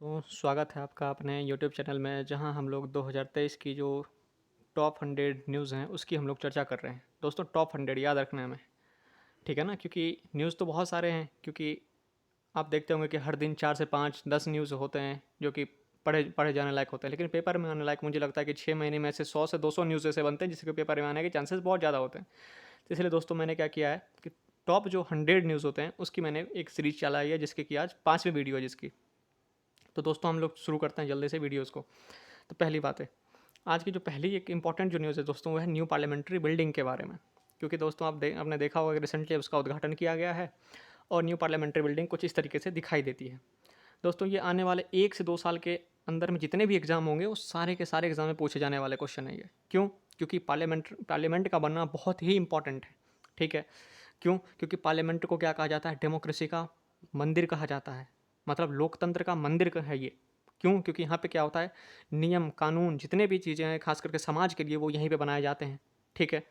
तो स्वागत है आपका अपने यूट्यूब चैनल में जहां हम लोग 2023 की जो टॉप 100 न्यूज़ हैं उसकी हम लोग चर्चा कर रहे हैं। दोस्तों टॉप 100 याद रखना है हमें, ठीक है ना? क्योंकि न्यूज़ तो बहुत सारे हैं, क्योंकि आप देखते होंगे कि हर दिन 4 से 5 10 न्यूज़ होते हैं जो कि पढ़े पढ़े जाने लायक होते हैं, लेकिन पेपर में आने लायक मुझे लगता है कि 6 महीने में से 100 से 200 न्यूज़ ऐसे बनते हैं जिसके पेपर में आने के चांसेस बहुत ज़्यादा होते हैं। तो इसलिए दोस्तों मैंने क्या किया है कि टॉप जो 100 न्यूज़ होते हैं उसकी मैंने एक सीरीज चलाई है, जिसकी कि आज 5वीं वीडियो है जिसकी। तो दोस्तों हम लोग शुरू करते हैं जल्दी से वीडियोज़ को। तो पहली बात है, आज की जो पहली एक इंपॉर्टेंट जो न्यूज़ है दोस्तों, वो है न्यू पार्लियामेंट्री बिल्डिंग के बारे में। क्योंकि दोस्तों आपने देखा होगा कि रिसेंटली उसका उद्घाटन किया गया है और न्यू पार्लियामेंट्री बिल्डिंग कुछ इस तरीके से दिखाई देती है। दोस्तों ये आने वाले 1 से 2 साल के अंदर में जितने भी एग्ज़ाम होंगे वो सारे के सारे एग्ज़ाम में पूछे जाने वाले क्वेश्चन है ये। क्यों? क्योंकि पार्लियामेंट का बनना बहुत ही इंपॉर्टेंट है, ठीक है? क्यों? क्योंकि पार्लियामेंट को क्या कहा जाता है? डेमोक्रेसी का मंदिर कहा जाता है। मतलब लोकतंत्र का मंदिर है ये। क्यों? क्योंकि यहाँ पे क्या होता है, नियम, कानून जितने भी चीज़ें हैं ख़ास करके समाज के लिए वो यहीं पे बनाए जाते हैं, ठीक है?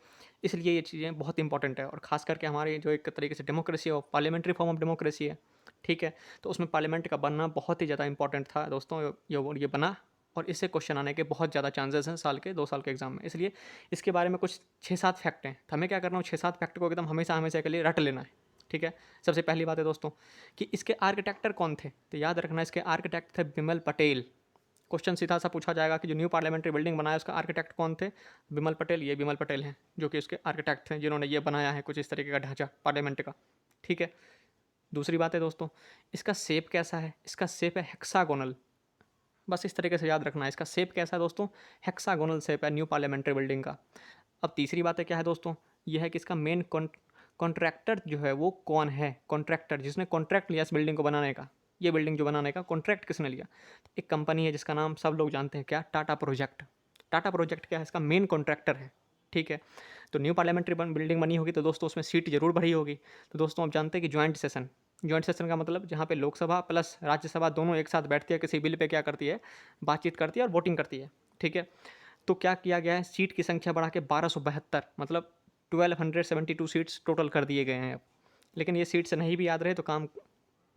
इसलिए ये चीज़ें बहुत इंपॉर्टेंट है और ख़ास करके हमारे जो एक तरीके से डेमोक्रेसी है वो पार्लियामेंट्री फॉर्म ऑफ डेमोक्रेसी है, ठीक है? तो उसमें पार्लियामेंट का बनना बहुत ही ज़्यादा इंपॉर्टेंट था दोस्तों। ये बना और इससे क्वेश्चन आने के बहुत ज़्यादा चांसेस हैं साल के 2 साल के एग्ज़ाम में। इसलिए इसके बारे में कुछ 6-7 फैक्ट हैं। तो हमें क्या करना है, 6-7 फैक्ट को एकदम हमेशा-हमेशा के लिए रट लेना है, ठीक है? सबसे पहली बात है दोस्तों कि इसके आर्किटेक्टर कौन थे? तो याद रखना इसके आर्किटेक्ट थे बिमल पटेल। क्वेश्चन सीधा-सा पूछा जाएगा कि जो न्यू पार्लियामेंट्री बिल्डिंग बनाया उसका आर्किटेक्ट कौन थे? बिमल पटेल। ये बिमल पटेल हैं जो कि उसके आर्किटेक्ट थे जिन्होंने ये बनाया है कुछ इस तरीके का ढांचा पार्लियामेंट का, ठीक है? दूसरी बात है दोस्तों, इसका शेप कैसा है? इसका शेप है हेक्सागोनल। बस इस तरीके से याद रखना है, इसका शेप कैसा है दोस्तों? हेक्सागोनल शेप है न्यू पार्लियामेंट्री बिल्डिंग का। अब तीसरी बात है क्या है दोस्तों? ये है कि इसका मेन कॉन्ट्रैक्टर जो है वो कौन है? कॉन्ट्रैक्टर जिसने कॉन्ट्रैक्ट लिया इस बिल्डिंग को बनाने का, ये बिल्डिंग जो बनाने का कॉन्ट्रैक्ट किसने लिया? एक कंपनी है जिसका नाम सब लोग जानते हैं, क्या? टाटा प्रोजेक्ट। टाटा प्रोजेक्ट क्या है? इसका मेन कॉन्ट्रैक्टर है, ठीक है? तो न्यू पार्लियामेंट्री बिल्डिंग बनी होगी तो दोस्तों उसमें सीट जरूर बढ़ी होगी। तो दोस्तों आप जानते हैं कि ज्वाइंट सेशन का मतलब जहाँ पे लोकसभा प्लस राज्यसभा दोनों एक साथ बैठती है, किसी बिल पे क्या करती है, बातचीत करती है और वोटिंग करती है, ठीक है? तो क्या किया गया है, सीट की संख्या बढ़ा के 1272 मतलब 1272 सीट्स टोटल कर दिए गए हैं अब। लेकिन ये सीट्स नहीं भी याद रहे तो काम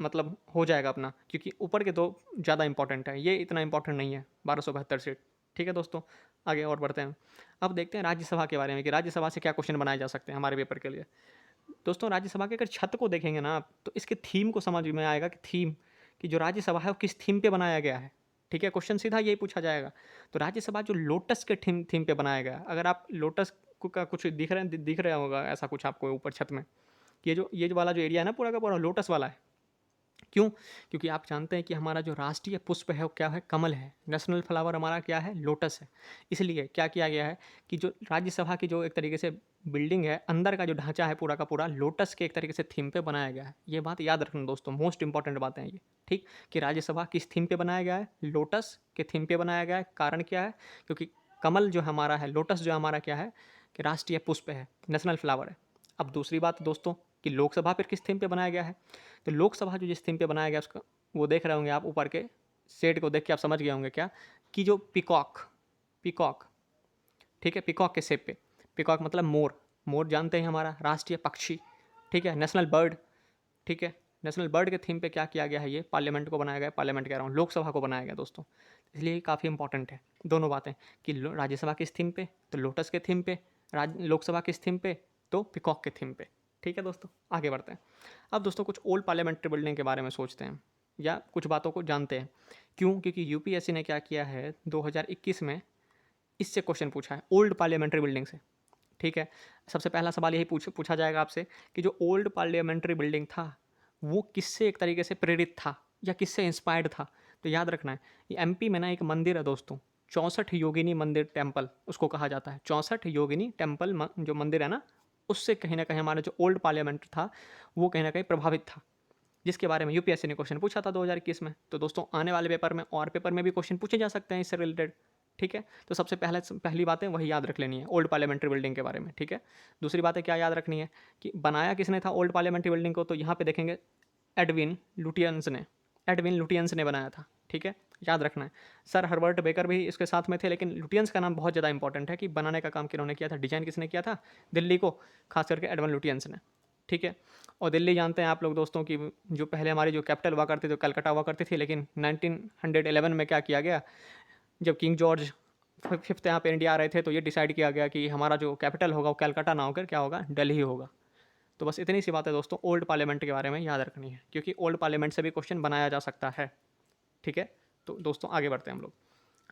मतलब हो जाएगा अपना, क्योंकि ऊपर के दो ज़्यादा इंपॉर्टेंट है, ये इतना इंपॉर्टेंट नहीं है 1272 सीट, ठीक है दोस्तों? आगे और बढ़ते हैं। अब देखते हैं राज्यसभा के बारे में कि राज्यसभा से क्या क्वेश्चन बनाए जा सकते हैं हमारे पेपर के लिए। दोस्तों राज्यसभा के अगर छत को देखेंगे ना आप, तो इसके थीम को समझ में आएगा कि थीम कि जो राज्यसभा है वो किस थीम पे बनाया गया है, ठीक है? क्वेश्चन सीधा यही पूछा जाएगा। तो राज्यसभा जो लोटस के थीम थीम पे बनाया गया है, अगर आप लोटस का कुछ दिख रहा होगा ऐसा कुछ आपको ऊपर छत में, ये जो वाला जो एरिया है ना पूरा का पूरा लोटस वाला है। क्यों? क्योंकि आप जानते हैं कि हमारा जो राष्ट्रीय पुष्प है वो क्या है? कमल है। नेशनल फ्लावर हमारा क्या है? लोटस है। इसलिए क्या किया गया है कि जो राज्यसभा की जो एक तरीके से बिल्डिंग है, अंदर का जो ढांचा है पूरा का पूरा लोटस के एक तरीके से थीम पे बनाया गया है। ये बात याद रखना दोस्तों, मोस्ट इंपॉर्टेंट बातें हैं ये, ठीक? कि राज्यसभा किस थीम पे बनाया गया है? लोटस के थीम पे बनाया गया है। कारण क्या है? क्योंकि कमल जो हमारा है, लोटस जो हमारा क्या है कि राष्ट्रीय पुष्प है, नेशनल फ्लावर है। अब दूसरी बात दोस्तों कि लोकसभा फिर किस थीम पे बनाया गया है? तो लोकसभा जो जिस थीम पे बनाया गया उसका वो देख रहे होंगे आप ऊपर के शेड को देख के आप समझ गए होंगे क्या, कि जो पिकॉक पिकॉक ठीक है, पिकॉक के शेप पे। पिकॉक मतलब मोर। मोर जानते हैं हमारा राष्ट्रीय पक्षी, ठीक है, नेशनल बर्ड, ठीक है? नेशनल बर्ड के थीम पे क्या किया गया है, ये पार्लियामेंट को बनाया गया है, पार्लियामेंट कह रहा हूँ, लोकसभा को बनाया गया दोस्तों। इसलिए ये काफ़ी इंपॉर्टेंट है दोनों बातें कि राज्यसभा किस थीम पे, तो लोटस के थीम पे, लोकसभा किस थीम पे, तो पिकॉक के थीम पे, ठीक है दोस्तों? आगे बढ़ते हैं। अब दोस्तों कुछ ओल्ड पार्लियामेंट्री बिल्डिंग के बारे में सोचते हैं या कुछ बातों को जानते हैं। क्यों? क्योंकि यूपीएससी ने क्या किया है 2021 में इससे क्वेश्चन पूछा है ओल्ड पार्लियामेंट्री बिल्डिंग से, ठीक है? सबसे पहला सवाल यही पूछा जाएगा आपसे कि जो ओल्ड पार्लियामेंट्री बिल्डिंग था वो किससे एक तरीके से प्रेरित था या किससे इंस्पायर्ड था? तो याद रखना है, ये एमपी में ना एक मंदिर है दोस्तों, 64 योगिनी मंदिर टेम्पल उसको कहा जाता है। 64 योगिनी टेम्पल जो मंदिर है ना, उससे कहीं ना कहीं हमारा जो ओल्ड पार्लियामेंट था वो कहीं ना कहीं प्रभावित था, जिसके बारे में यूपीएससी ने क्वेश्चन पूछा था 2021 में। तो दोस्तों आने वाले पेपर में और पेपर में भी क्वेश्चन पूछे जा सकते हैं इससे रिलेटेड, ठीक है? तो सबसे पहली बातें वही याद रख लेनी है ओल्ड पार्लियामेंट्री बिल्डिंग के बारे में, ठीक है? दूसरी बात है क्या याद रखनी है कि बनाया किसने था ओल्ड पार्लियामेंट्री बिल्डिंग को, तो यहाँ पे देखेंगे एडविन लुटियंस ने। एडविन लुटियंस ने बनाया था, ठीक है? याद रखना है। सर हर्बर्ट बेकर भी इसके साथ में थे, लेकिन लुटियंस का नाम बहुत ज़्यादा इंपॉर्टेंट है कि बनाने का काम किन्होंने किया था, डिजाइन किसने किया था दिल्ली को, खास करके एडविन लुटियंस ने, ठीक है। और दिल्ली जानते हैं आप लोग दोस्तों कि जो पहले हमारी जो कैपिटल हुआ करती थी, कलकत्ता हुआ करती थी, लेकिन 1911 में क्या किया गया, जब किंग जॉर्ज फिफ्थ यहाँ पे इंडिया आ रहे थे, तो ये डिसाइड किया गया कि हमारा जो कैपिटल होगा वो कलकत्ता ना होकर क्या होगा, दिल्ली होगा। तो बस इतनी सी बात है दोस्तों, ओल्ड पार्लियामेंट के बारे में याद रखनी है, क्योंकि ओल्ड पार्लियामेंट से भी क्वेश्चन बनाया जा सकता है। ठीक है। तो दोस्तों आगे बढ़ते हैं हम लोग।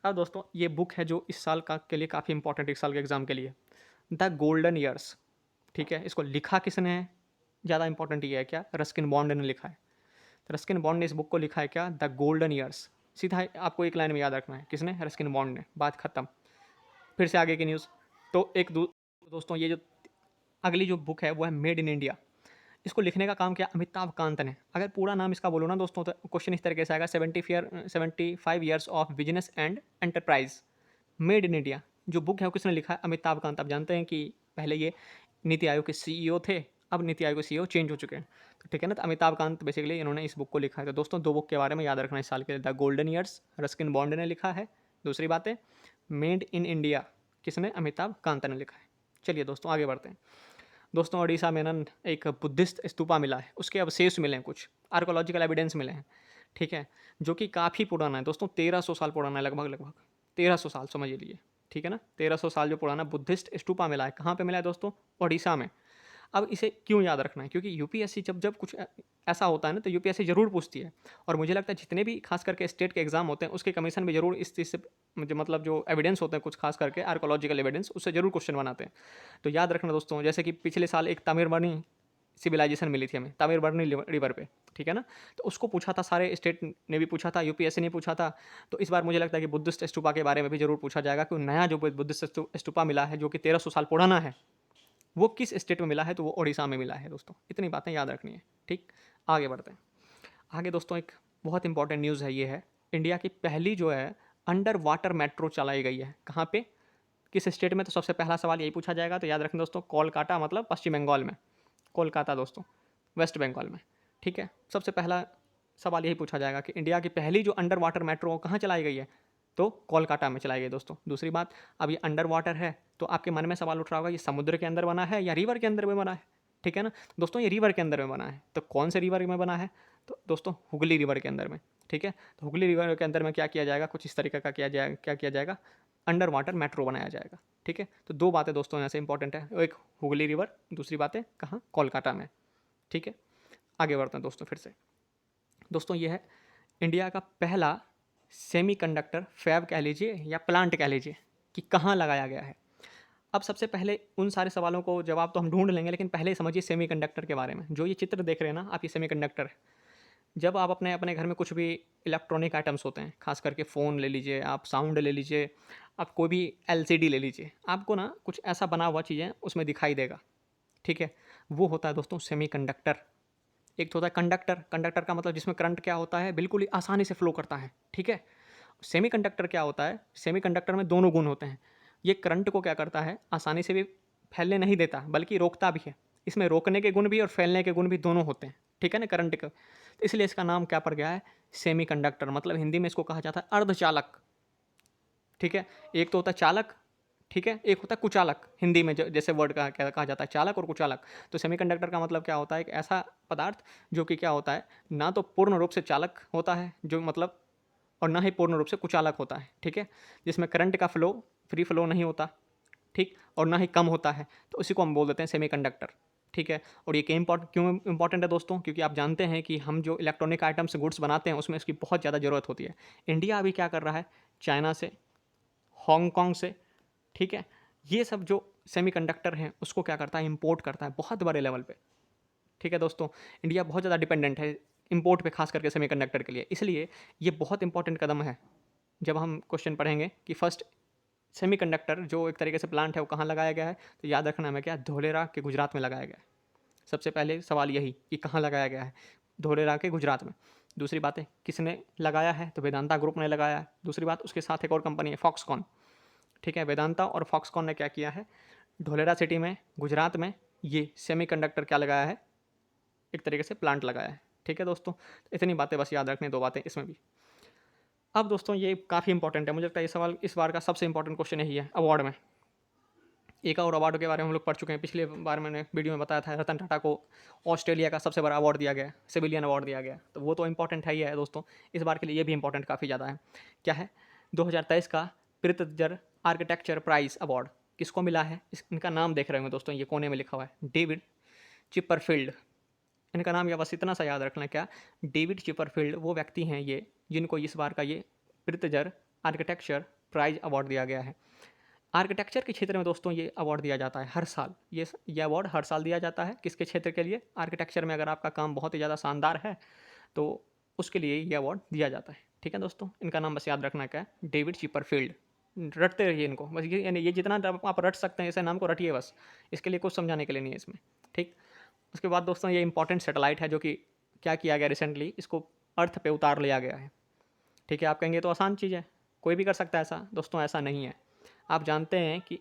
अब दोस्तों ये बुक है जो इस साल का के लिए काफ़ी इंपॉर्टेंट, इस साल के एग्जाम के लिए, द गोल्डन ईयर्स। ठीक है। इसको लिखा किसने है, ज़्यादा इंपॉर्टेंट ये है क्या, रस्किन बॉन्ड ने लिखा है। तो रस्किन बॉन्ड ने इस बुक को लिखा है क्या, द गोल्डन ईयर्स। सीधा आपको एक लाइन में याद रखना है, किसने, रस्किन बॉन्ड ने, बात खत्म। फिर से आगे की न्यूज़। तो दोस्तों ये जो अगली जो बुक है वो है मेड इन इंडिया। इसको लिखने का काम किया अमिताभ कांत ने। अगर पूरा नाम इसका बोलो ना दोस्तों, तो क्वेश्चन इस तरीके से आएगा, 75 years of business and enterprise, made in India. जो बुक है वो किसने लिखा है, अमिताभ कांत। आप जानते हैं कि पहले ये नीति आयोग के सीईओ थे, अब नीति आयोग के सीईओ चेंज हो चुके हैं। तो ठीक है ना, तो अमिताभ कांत बेसिकली इन्होंने इस बुक को लिखा है। तो दोस्तों दो बुक के बारे में याद रखना इस साल के लिए, the golden years Ruskin bond ने लिखा है, दूसरी बात है मेड इन इंडिया, किसने, अमिताभ कांत ने लिखा है। चलिए दोस्तों आगे बढ़ते हैं। दोस्तों उड़ीसा में ना एक बुद्धिस्ट स्तूपा मिला है, उसके अवशेष मिले हैं, कुछ आर्कोलॉजिकल एविडेंस मिले हैं। ठीक है। जो कि काफ़ी पुराना है दोस्तों, 1300 साल पुराना है, लगभग लगभग 1300 साल समझ लीजिए। ठीक है ना, 1300 साल जो पुराना बुद्धिस्ट स्तूपा मिला है, कहाँ पे मिला है दोस्तों, उड़ीसा में। अब इसे क्यों याद रखना है, क्योंकि यूपीएससी जब जब कुछ ऐसा होता है ना, तो यूपीएससी ज़रूर पूछती है। और मुझे लगता है जितने भी खास करके स्टेट के एग्जाम होते हैं, उसके कमीशन भी जरूर इस चीज़ से मुझे मतलब जो एविडेंस होते हैं कुछ खास करके आर्कोलॉजिकल एविडेंस, उससे जरूर क्वेश्चन बनाते हैं। तो याद रखना दोस्तों, जैसे कि पिछले साल एक तामिरबरनी सिविलाइजेशन मिली थी हमें, तामिरबरनी रिवर पे। ठीक है ना, तो उसको पूछा था, सारे स्टेट ने भी पूछा था, यूपीएससी ने पूछा था। तो इस बार मुझे लगता है कि बुद्धिस्ट स्तूपा के बारे में भी जरूर पूछा जाएगा, कि नया जो बुद्धिस्ट स्तूपा मिला है जो कि 1300 साल पुराना है, वो किस स्टेट में मिला है, तो वो उड़ीसा में मिला है दोस्तों। इतनी बातें याद रखनी है। ठीक, आगे बढ़ते हैं। आगे दोस्तों एक बहुत इंपॉर्टेंट न्यूज़ है, ये है इंडिया की पहली जो है अंडर वाटर मेट्रो चलाई गई है। कहाँ पे, किस स्टेट में, तो सबसे पहला सवाल यही पूछा जाएगा। तो याद रखें दोस्तों, कोलकाता मतलब पश्चिम बंगाल में, कोलकाता दोस्तों वेस्ट बंगाल में। ठीक है, सबसे पहला सवाल यही पूछा जाएगा कि इंडिया की पहली जो अंडर वाटर मेट्रो कहाँ चलाई गई है, तो कोलकाता में चलाई गई दोस्तों। दूसरी बात, अब ये अंडर वाटर है, तो आपके मन में सवाल उठ रहा होगा, ये समुद्र के अंदर बना है या रिवर के अंदर में बना है। ठीक है ना दोस्तों, ये रिवर के अंदर में बना है। तो कौन से रिवर में बना है, तो दोस्तों हुगली रिवर के अंदर में। ठीक है, तो हुगली रिवर के अंदर में क्या किया जाएगा, कुछ इस तरीके का क्या किया जाएगा, अंडर वाटर मेट्रो बनाया जाएगा। ठीक है, तो दो बातें दोस्तों यहाँ से इंपॉर्टेंट है, एक हुगली रिवर, दूसरी बात है कहाँ, कोलकाता में। ठीक है, आगे बढ़ते हैं दोस्तों। फिर से दोस्तों ये है इंडिया का पहला सेमीकंडक्टर फैब कह लीजिए या प्लांट कह लीजिए, कि कहाँ लगाया गया है। अब सबसे पहले उन सारे सवालों को जवाब तो हम ढूंढ लेंगे, लेकिन पहले समझिए सेमीकंडक्टर के बारे में। जो ये चित्र देख रहे हैं ना आप, ये सेमीकंडक्टर है। जब आप अपने अपने घर में कुछ भी इलेक्ट्रॉनिक आइटम्स होते हैं, खास करके फ़ोन ले लीजिए आप, साउंड ले लीजिए आप, कोई भी एलसीडी ले लीजिए, आपको ना कुछ ऐसा बना हुआ चीज़ें उसमें दिखाई देगा। ठीक है, वो होता है दोस्तों सेमीकंडक्टर। एक तो होता है कंडक्टर, कंडक्टर का मतलब जिसमें करंट क्या होता है, बिल्कुल ही आसानी से फ्लो करता है। ठीक है, सेमीकंडक्टर क्या होता है, सेमीकंडक्टर में दोनों गुण होते हैं। ये करंट को क्या करता है, आसानी से भी फैलने नहीं देता, बल्कि रोकता भी है। इसमें रोकने के गुण भी और फैलने के गुण भी दोनों होते हैं। ठीक है ना, करंट का। तो इसलिए इसका नाम क्या पड़ गया है, सेमीकंडक्टर। मतलब हिंदी में इसको कहा जाता है अर्धचालक। ठीक है, एक तो होता है चालक, ठीक है, एक होता है कुचालक। हिंदी में जैसे वर्ड कहा जाता है चालक और कुचालक। तो सेमीकंडक्टर का मतलब क्या होता है, एक ऐसा पदार्थ जो कि क्या होता है, ना तो पूर्ण रूप से चालक होता है, जो मतलब, और ना ही पूर्ण रूप से कुचालक होता है। ठीक है, जिसमें करंट का फ्लो, फ्री फ्लो नहीं होता, ठीक, और ना ही कम होता है, तो उसी को हम बोल देते हैं सेमीकंडक्टर। ठीक है, और ये क्यों इंपॉर्टेंट है दोस्तों, क्योंकि आप जानते हैं कि हम जो इलेक्ट्रॉनिक आइटम्स गुड्स बनाते हैं उसमें इसकी बहुत ज़्यादा ज़रूरत होती है। इंडिया अभी क्या कर रहा है, चाइना से, हांगकांग से, ठीक है, ये सब जो सेमीकंडक्टर हैं उसको क्या करता है, इंपोर्ट करता है बहुत बड़े लेवल पे। ठीक है दोस्तों, इंडिया बहुत ज़्यादा डिपेंडेंट है इंपोर्ट पे, खास करके सेमीकंडक्टर के लिए। इसलिए ये बहुत इंपॉर्टेंट कदम है। जब हम क्वेश्चन पढ़ेंगे कि फर्स्ट सेमीकंडक्टर जो एक तरीके से प्लांट है वो कहाँ लगाया गया है, तो याद रखना हमें क्या, धोलेरा के गुजरात में लगाया गया है। सबसे पहले सवाल यही कि कहाँ लगाया गया है, धोलेरा के गुजरात में। दूसरी बात है किसने लगाया है, तो वेदांता ग्रुप ने लगाया है। दूसरी बात, उसके साथ एक और कंपनी है फॉक्सकॉन। ठीक है, वेदांता और फॉक्सकॉन ने क्या किया है, धोलेरा सिटी में, गुजरात में, ये सेमीकंडक्टर क्या लगाया है, एक तरीके से प्लांट लगाया है। ठीक है दोस्तों, इतनी बातें बस याद रखनी, दो बातें इसमें भी। अब दोस्तों ये काफ़ी इंपॉर्टेंट है, मुझे लगता है ये सवाल इस बार का सबसे इंपॉर्टेंट क्वेश्चन यही है अवार्ड में। एक और अवार्ड के बारे में हम लोग पढ़ चुके हैं, पिछले बार मैंने वीडियो में बताया था, रतन टाटा को ऑस्ट्रेलिया का सबसे बड़ा अवार्ड दिया गया, सिविलियन अवार्ड दिया गया, तो वो तो इंपॉर्टेंट है ही है दोस्तों। इस बार के लिए ये भी इंपॉर्टेंट काफ़ी ज़्यादा है। क्या है? 2023 का प्रित्जर आर्किटेक्चर प्राइज़ अवार्ड किसको मिला है? इनका नाम देख रहे होंगे दोस्तों, ये कोने में लिखा हुआ है, डेविड चिपरफील्ड। इनका नाम या बस इतना सा याद रखना, क्या डेविड चिपरफील्ड वो व्यक्ति हैं ये, जिनको इस बार का ये प्रित्जर आर्किटेक्चर प्राइज अवार्ड दिया गया है। आर्किटेक्चर के क्षेत्र में दोस्तों ये अवार्ड दिया जाता है हर साल। ये अवार्ड हर साल दिया जाता है, किसके क्षेत्र के लिए? आर्किटेक्चर में अगर आपका काम बहुत ही ज़्यादा शानदार है तो उसके लिए ये अवार्ड दिया जाता है। ठीक है दोस्तों, इनका नाम बस याद रखना क्या है, डेविड चिपरफील्ड। रटते रहिए इनको बस, ये यानी ये जितना आप रट सकते हैं ऐसे नाम को रटिए बस, इसके लिए कुछ समझाने के लिए नहीं है इसमें। ठीक। उसके बाद दोस्तों ये इंपॉर्टेंट सैटेलाइट है जो कि क्या किया गया रिसेंटली, इसको अर्थ पे उतार लिया गया है। ठीक है, आप कहेंगे तो आसान चीज़ है, कोई भी कर सकता है ऐसा। दोस्तों ऐसा नहीं है। आप जानते हैं कि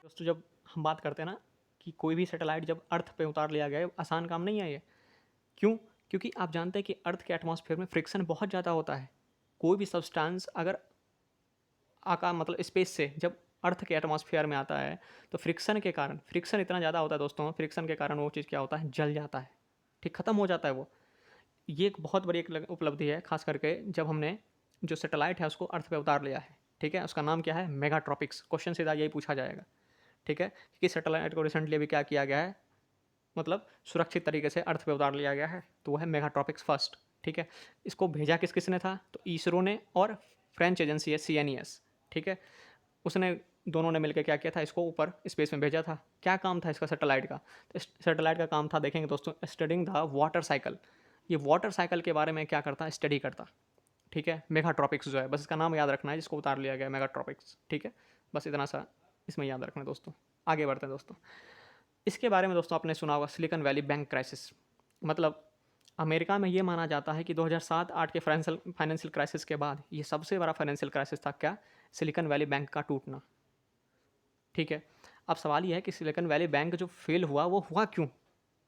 दोस्तों जब हम बात करते हैं ना कि कोई भी सैटेलाइट जब अर्थ पे उतार लिया गया है, आसान काम नहीं है ये। क्यों? क्योंकि आप जानते हैं कि अर्थ के एटमॉस्फेयर में फ्रिक्शन बहुत ज़्यादा होता है। कोई भी सब्सटेंस अगर मतलब स्पेस से जब अर्थ के एटमॉस्फेयर में आता है तो फ्रिक्शन के कारण, फ्रिक्शन इतना ज़्यादा होता है दोस्तों, फ्रिक्शन के कारण वो चीज़ क्या होता है, जल जाता है। ठीक, ख़त्म हो जाता है वो। ये एक बहुत बड़ी एक उपलब्धि है, खास करके जब हमने जो सैटेलाइट है उसको अर्थ पे उतार लिया है। ठीक है, उसका नाम क्या है? मेगाट्रॉपिक्स। क्वेश्चन सीधा यही पूछा जाएगा। ठीक है, कि सैटेलाइट को रिसेंटली अभी क्या किया गया है, मतलब सुरक्षित तरीके से अर्थ पे उतार लिया गया है, तो वो है मेगाट्रॉपिक्स फर्स्ट। ठीक है, इसको भेजा किस किसने था? तो इसरो ने और फ्रेंच एजेंसी है CNES। ठीक है, उसने दोनों ने मिलकर क्या किया था, इसको ऊपर स्पेस में भेजा था। क्या काम था इसका सैटेलाइट का? तो सैटेलाइट का काम था, देखेंगे दोस्तों, स्टडिंग द वाटर साइकिल। ये वाटर साइकिल के बारे में क्या करता है, स्टडी करता। ठीक है, मेगाट्रॉपिक्स जो है, बस इसका नाम याद रखना है, जिसको उतार लिया गया मेगाट्रॉपिक्स। ठीक है, बस इतना सा इसमें याद रखना है दोस्तों। आगे बढ़ते हैं दोस्तों। इसके बारे में दोस्तों आपने सुना होगा सिलिकॉन वैली बैंक क्राइसिस। मतलब अमेरिका में ये माना जाता है कि 2007-8 के फाइनेंशियल क्राइसिस के बाद ये सबसे बड़ा फाइनेंशियल क्राइसिस था, क्या? सिलिकॉन वैली बैंक का टूटना। ठीक है, अब सवाल ये है कि सिलिकॉन वैली बैंक जो फेल हुआ वो हुआ क्यों?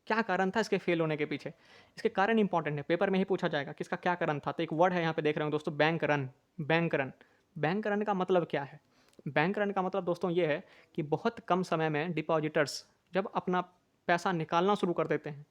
क्या कारण था इसके फेल होने के पीछे? इसके कारण इंपॉर्टेंट है, पेपर में ही पूछा जाएगा कि इसका क्या कारण था। तो एक वर्ड है यहाँ पे देख रहे हो दोस्तों, bank run. Bank run. Bank run का मतलब क्या है? बैंक रन का मतलब दोस्तों ये है कि बहुत कम समय में डिपॉजिटर्स जब अपना पैसा निकालना शुरू कर देते हैं,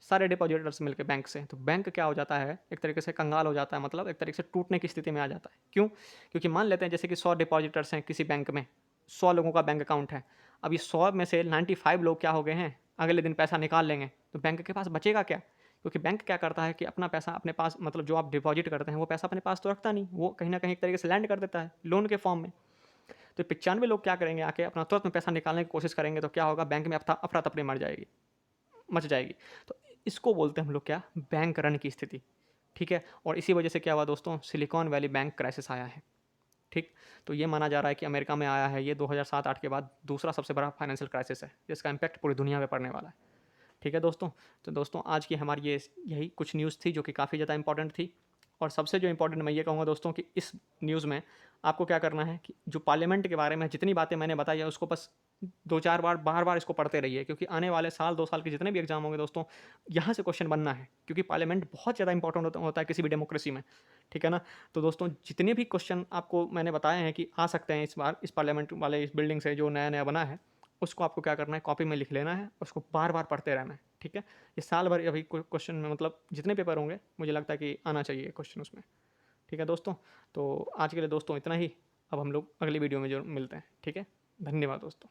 सारे डिपॉजिटर्स मिलकर बैंक से, तो बैंक क्या हो जाता है, एक तरीके से कंगाल हो जाता है, मतलब एक तरीके से टूटने की स्थिति में आ जाता है। क्यों? क्योंकि मान लेते हैं जैसे कि 100 डिपॉजिटर्स हैं किसी बैंक में, 100 लोगों का बैंक अकाउंट है। अब ये 100 में से 95 लोग क्या हो गए हैं, अगले दिन पैसा निकाल लेंगे, तो बैंक के पास बचेगा क्या? क्योंकि बैंक क्या करता है कि अपना पैसा अपने पास, मतलब जो आप डिपॉजिट करते हैं वो पैसा अपने पास तो रखता नहीं, वो कहीं ना कहीं एक तरीके से लैंड कर देता है लोन के फॉर्म में। तो 95 लोग क्या करेंगे, आके अपना तुरंत में पैसा निकालने की कोशिश करेंगे, तो क्या होगा, बैंक में अफरा तफरी मच जाएगी। तो इसको बोलते हैं हम लोग क्या, बैंक रन की स्थिति। ठीक है, और इसी वजह से क्या हुआ दोस्तों, सिलिकॉन वैली बैंक क्राइसिस आया है। ठीक, तो ये माना जा रहा है कि अमेरिका में आया है ये 2007-8 के बाद दूसरा सबसे बड़ा फाइनेंशियल क्राइसिस है, जिसका इम्पैक्ट पूरी दुनिया में पड़ने वाला है। ठीक है दोस्तों, तो दोस्तों आज की हमारी ये यही कुछ न्यूज़ थी जो कि काफ़ी ज़्यादा इंपॉर्टेंट थी। और सबसे जो इंपॉर्टेंट मैं ये कहूँगा दोस्तों कि इस न्यूज़ में आपको क्या करना है कि जो पार्लियामेंट के बारे में जितनी बातें मैंने बताई है उसको बस 2-4 बार बार-बार इसको पढ़ते रहिए, क्योंकि आने वाले साल 2 साल के जितने भी एग्ज़ाम होंगे दोस्तों, यहाँ से क्वेश्चन बनना है, क्योंकि पार्लियामेंट बहुत ज़्यादा इंपॉर्टेंट होता है किसी भी डेमोक्रेसी में। ठीक है ना? तो दोस्तों जितने भी क्वेश्चन आपको मैंने बताए हैं कि आ सकते हैं इस बार, इस पार्लियामेंट वाले इस बिल्डिंग से जो नया-नया बना है, उसको आपको क्या करना है, कॉपी में लिख लेना है, उसको बार-बार पढ़ते रहना है। ठीक है? ये साल भर अभी क्वेश्चन में, मतलब जितने पेपर होंगे मुझे लगता है कि आना चाहिए क्वेश्चन उसमें। ठीक है दोस्तों, तो आज के लिए दोस्तों इतना ही। अब हम लोग अगली वीडियो में जो मिलते हैं। ठीक है, धन्यवाद दोस्तों।